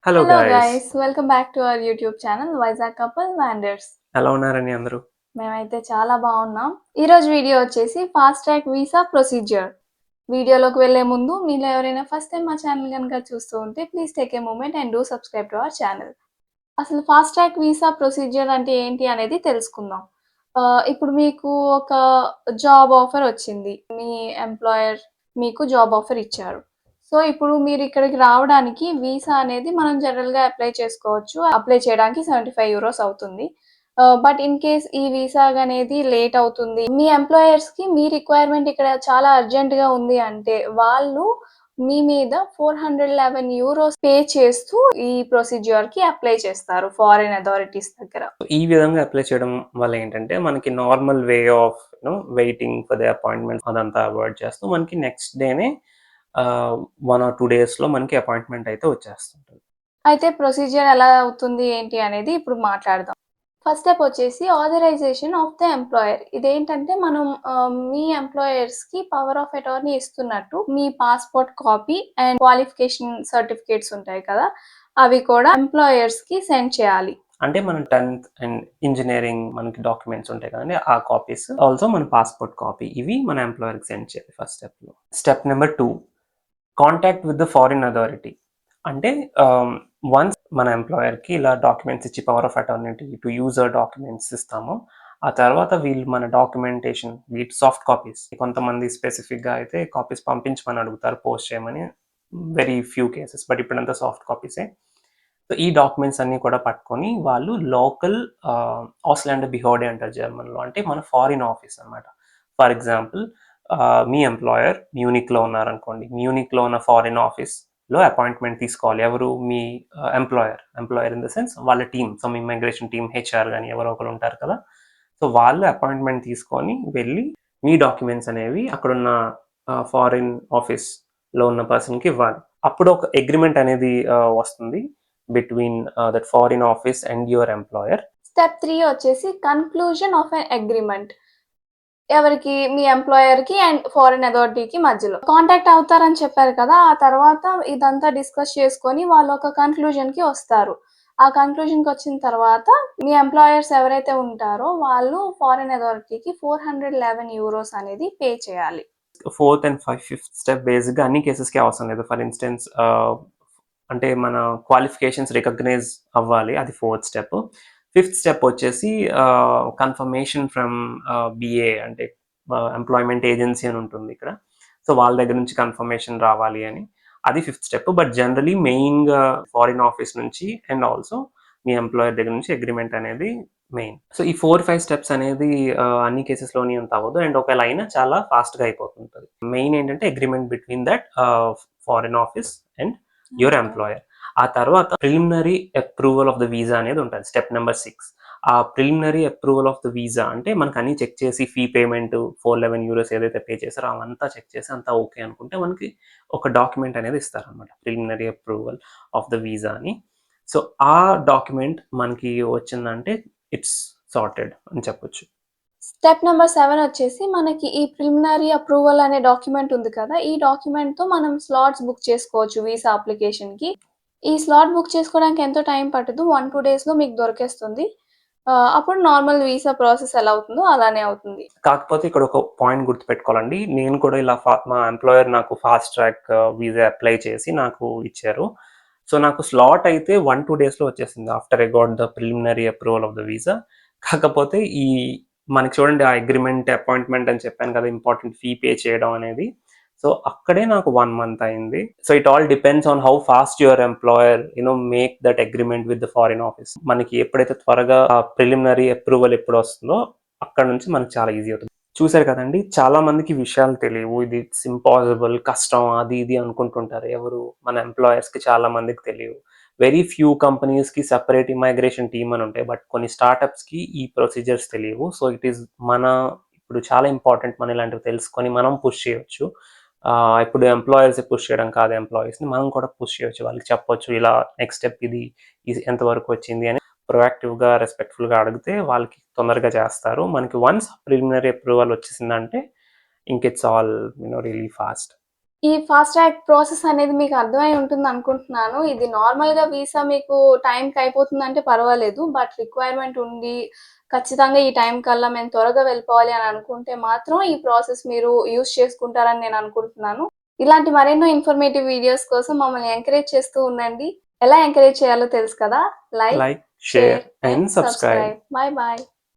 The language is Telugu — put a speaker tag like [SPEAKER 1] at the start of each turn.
[SPEAKER 1] Hello
[SPEAKER 2] hello
[SPEAKER 1] guys.
[SPEAKER 2] Guys, welcome back to our YouTube channel Vizag couple wonders.
[SPEAKER 1] ఎలా ఉన్నారండి అందరూ?
[SPEAKER 2] మేమైతే చాలా బాగున్నాం. ఈరోజు వీడియో వచ్చేసి ఫాస్ట్ ట్రాక్ వీసా ప్రొసీజర్. వీడియోలోకి వెళ్లే ముందు మీలో ఎవరైనా ఫస్ట్ టైం మా ఛానల్ కనుక చూస్తూ ఉంటే please take a moment and do subscribe to our channel. అసలు ఫాస్ట్ ట్రాక్ వీసా ప్రొసీజర్ అంటే ఏంటి అనేది తెలుసుకుందాం. ఇప్పుడు మీకు ఒక జాబ్ ఆఫర్ వచ్చింది. మీ ఎంప్లాయర్ మీకు జాబ్ ఆఫర్ ఇచ్చారు. సో, ఇప్పుడు మీరు ఇక్కడికి రావడానికి వీసా అనేది మనం జనరల్‌గా అప్లై చేసుకోవచ్చు. అప్లై చేయడానికి €75 అవుతుంది. బట్ ఇన్ కేస్ ఈ వీసా అనేది లేట్ అవుతుంది. మీ ఎంప్లాయర్స్‌కి మీ రిక్వైర్మెంట్ ఇక్కడ చాలా అర్జెంట్‌గా ఉంది అంటే వాళ్ళు మీ మీద €411 పే చేస్తూ ఈ ప్రొసీజర్‌కి అప్లై చేస్తారు ఫారిన్ అథారిటీస్ దగ్గర.
[SPEAKER 1] ఈ విధంగా అప్లై చేయడం వల్ల ఏంటంటే మనకి normal way of waiting for the appointment అదంతా అవాయిడ్ చేస్తూ మనకి నెక్స్ట్ డేనే 1 ఆర్ 2 డేస్‌లో మనకి అపాయింట్మెంట్ అయితే వచ్చేస్తుంటది.
[SPEAKER 2] అయితే ప్రొసీజర్ ఎలా అవుతుంది ఏంటి అనేది ఇప్పుడు మాట్లాడదాం. ఫస్ట్ స్టెప్ వచ్చేసి ఆథరైజేషన్ ఆఫ్ ద ఎంప్లాయర్. ఇదేంటంటే మనం మీ ఎంప్లాయర్స్‌కి పవర్ ఆఫ్ అటార్నీ ఇస్తున్నట్టు మీ passport copy and qualification certificates ఉంటాయి కదా! అవి కూడా ఎంప్లాయర్స్‌కి సెండ్ చేయాలి.
[SPEAKER 1] అంటే మన 10th అండ్ ఇంజినీరింగ్ మనకి డాక్యుమెంట్స్ ఉంటాయి కదండీ! ఆ కాపీస్ ఆల్సో మన పాస్‌పోర్ట్ కాపీ ఇవి మన ఎంప్లాయర్‌కి సెండ్ చేయాలి ఫస్ట్ స్టెప్‌లో. Step number 2 contact with the foreign authority. అంటే వన్స్ మన ఎంప్లాయర్‌కి ఇలా డాక్యుమెంట్స్ ఇచ్చి power of attorney to user documents ఇస్తామో, ఆ తర్వాత వీళ్ళు మన డాక్యుమెంటేషన్ వీటి సాఫ్ట్ కాపీస్ కొంతమంది స్పెసిఫిక్‌గా అయితే కాపీస్ పంపించమని అడుగుతారు పోస్ట్ చేయమని. వెరీ ఫ్యూ కేసెస్ బట్ ఇప్పుడంతా సాఫ్ట్ కాపీసే. సో ఈ డాక్యుమెంట్స్ అన్నీ కూడా పట్టుకొని వాళ్ళు లోకల్ ఆస్లాండ్ బిహోడే అంటారు జర్మన్లో. అంటే మన ఫారిన్ ఆఫీస్ అనమాట. ఫర్ ఎగ్జాంపుల్ మీ ఎంప్లాయర్ మ్యూనిక్లో ఉన్నారనుకోండి. మ్యూనిక్లో ఉన్న ఫారిన్ ఆఫీస్లో అపాయింట్మెంట్ తీసుకోవాలి. ఎవరు? మీ ఎంప్లాయర్ ఇన్ ద సెన్స్ వాళ్ళ టీమ్. సో మీ ఇమిగ్రేషన్ టీమ్, హెచ్ఆర్ కానీ ఎవరో ఒకరు ఉంటారు కదా. సో వాళ్ళు అపాయింట్మెంట్ తీసుకొని వెళ్ళి మీ డాక్యుమెంట్స్ అనేవి అక్కడున్న ఫారిన్ ఆఫీస్లో ఉన్న పర్సన్కి ఇవ్వాలి. అప్పుడు ఒక అగ్రిమెంట్ అనేది వస్తుంది between that foreign office and your employer.
[SPEAKER 2] Step 3 వచ్చేసి కన్క్లూజన్ ఆఫ్ ఎన్ అగ్రీమెంట్. ఎవరికి? మీ ఎంప్లాయర్‌కి అండ్ ఫారిన్ అథారిటీకి మధ్యలో. కాంటాక్ట్ అవుతారని చెప్పారు కదా! ఆ తర్వాత ఇదంతా డిస్కస్ చేసుకొని వాళ్ళొక కన్క్లూజన్‌కి వస్తారు. ఆ కన్క్లూజన్‌కొచ్చిన తర్వాత మీ ఎంప్లాయర్స్ ఎవరైతే ఉంటారో వాళ్ళు ఫారిన్ అథారిటీకి €411 అనేది పే చేయాలి.
[SPEAKER 1] ఫోర్త్ అండ్ ఫిఫ్త్ స్టెప్ బేసిక్గా అన్ని కేసెస్కి అవసరం లేదు. ఫర్ ఇన్స్టెన్స్ అంటే మన క్వాలిఫికేషన్స్ రికగ్నైజ్ అవ్వాలి, అది ఫోర్త్ స్టెప్. ఫిఫ్త్ స్టెప్ వచ్చేసి కన్ఫర్మేషన్ ఫ్రమ్ బిఏ అంటే ఎంప్లాయ్మెంట్ ఏజెన్సీ అని ఉంటుంది ఇక్కడ. సో వాళ్ళ దగ్గర నుంచి కన్ఫర్మేషన్ రావాలి అని, అది ఫిఫ్త్ స్టెప్. బట్ జనరలీ మెయిన్గా ఫారిన్ ఆఫీస్ నుంచి అండ్ ఆల్సో మీ ఎంప్లాయర్ దగ్గర నుంచి అగ్రిమెంట్ అనేది మెయిన్. సో ఈ 4-5 స్టెప్స్ అనేది అన్ని కేసెస్లోని అంత అవ్వదు అండ్ ఒకవేళ అయినా చాలా ఫాస్ట్గా అయిపోతుంటుంది. మెయిన్ ఏంటంటే agreement between that foreign office and your employer. ఆ తర్వాత preliminary approval of the visa అనేది ఉంటుంది, స్టెప్ నెంబర్ 6. ఆ preliminary approval of the visa అంటే మనకు అన్ని చెక్ చేసి ఫీ పేమెంట్ €411 ఏదైతే పే చేశారో అవంతా చెక్ చేసి అంతా ఓకే అనుకుంటే మనకి ఒక డాక్యుమెంట్ అనేది ఇస్తారనమాట, preliminary approval of the visa అని. సో ఆ డాక్యుమెంట్ మనకి వచ్చిందంటే ఇట్స్ సార్టెడ్ అని చెప్పొచ్చు.
[SPEAKER 2] స్టెప్ నంబర్ 7 వచ్చేసి మనకి ఈ ప్రిలిమినరీ అప్రూవల్ అనే డాక్యుమెంట్ ఉంది కదా! ఈ డాక్యుమెంట్‌తో మనం స్లాట్స్ బుక్ చేసుకోవచ్చు వీసా అప్లికేషన్‌కి. ఈ స్లాట్ బుక్ చేసుకోవడానికి ఎంతో టైం పట్టదు. 1, 2 డేస్‌లో మీకు దొరికేస్తుంది. అప్పుడు నార్మల్ వీసా ప్రాసెస్ ఎలా అవుతుందో అలానే అవుతుంది.
[SPEAKER 1] కాకపోతే ఇక్కడ ఒక పాయింట్ గుర్తుపెట్టుకోవాలండి. నేను కూడా ఇలా మా ఎంప్లాయర్ నాకు ఫాస్ట్ ట్రాక్ వీసా అప్లై చేసి నాకు ఇచ్చారు. సో నాకు స్లాట్ అయితే 1, 2 డేస్‌లో వచ్చేసింది after I got the preliminary approval of the visa. కాకపోతే మనకి చూడండి ఆ అగ్రిమెంట్ అపాయింట్మెంట్ అని చెప్పాను కదా, ఇంపార్టెంట్ ఫీ పే చేయడం అనేది. సో అక్కడే నాకు 1 మంత్ అయింది. So it all depends on how fast your employer make that agreement with the foreign office. మనకి ఎప్పుడైతే త్వరగా ప్రిలిమినరీ అప్రూవల్ ఎప్పుడు వస్తుందో అక్కడ నుంచి మనకు చాలా ఈజీ అవుతుంది. చూసారు కదండి, చాలా మందికి విషయాలు తెలియవు. ఇది ఇట్స్ ఇంపాసిబుల్, కష్టం, అది ఇది అనుకుంటుంటారు. ఎవరు? మన ఎంప్లాయర్స్కి చాలా మందికి తెలియవు. వెరీ ఫ్యూ కంపెనీస్కి సెపరేట్ ఇమైగ్రేషన్ టీమ్ అని ఉంటాయి, బట్ కొన్ని స్టార్టప్స్కి ఈ ప్రొసీజర్స్ తెలియవు. సో ఇట్ ఈస్ ఇప్పుడు చాలా ఇంపార్టెంట్ మనం ఇలాంటివి తెలుసుకొని మనం పుష్ చేయొచ్చు. ఇప్పుడు ఎంప్లాయర్స్ పుష్ చేయడం కాదు, ఎంప్లాయీస్ని మనం కూడా పుష్ చేయొచ్చు. వాళ్ళకి చెప్పొచ్చు ఇలా నెక్స్ట్ స్టెప్ ఇది ఎంతవరకు వచ్చింది అని ప్రొయాక్టివ్గా రెస్పెక్ట్ఫుల్గా అడిగితే వాళ్ళకి తొందరగా చేస్తారు. మనకి వన్స్ ప్రిలిమినరీ అప్రూవల్ వచ్చేసిందంటే ఇంక ఇట్స్ ఆల్ రియలీ ఫాస్ట్.
[SPEAKER 2] ఈ ఫాస్ట్ ట్రాక్ ప్రాసెస్ అనేది మీకు అర్థమై ఉంటుంది అనుకుంటున్నాను. ఇది నార్మల్‌గా వీసా మీకు టైంకి అయిపోతుందంటే పర్వాలేదు. బట్ రిక్వైర్మెంట్ ఉండి ఖచ్చితంగా ఈ టైం కల్లా మేము త్వరగా వెళ్ళిపోవాలి అని అనుకుంటే మాత్రం ఈ ప్రాసెస్ మీరు యూజ్ చేసుకుంటారని నేను అనుకుంటున్నాను. ఇలాంటి మరెన్నో ఇన్ఫర్మేటివ్ వీడియోస్ కోసం మమ్మల్ని ఎంకరేజ్ చేస్తూ ఉండండి. ఎలా ఎంకరేజ్ చేయాలో తెలుసు కదా! Like,
[SPEAKER 1] like,
[SPEAKER 2] share
[SPEAKER 1] share and
[SPEAKER 2] and
[SPEAKER 1] subscribe.
[SPEAKER 2] Subscribe. Bye bye.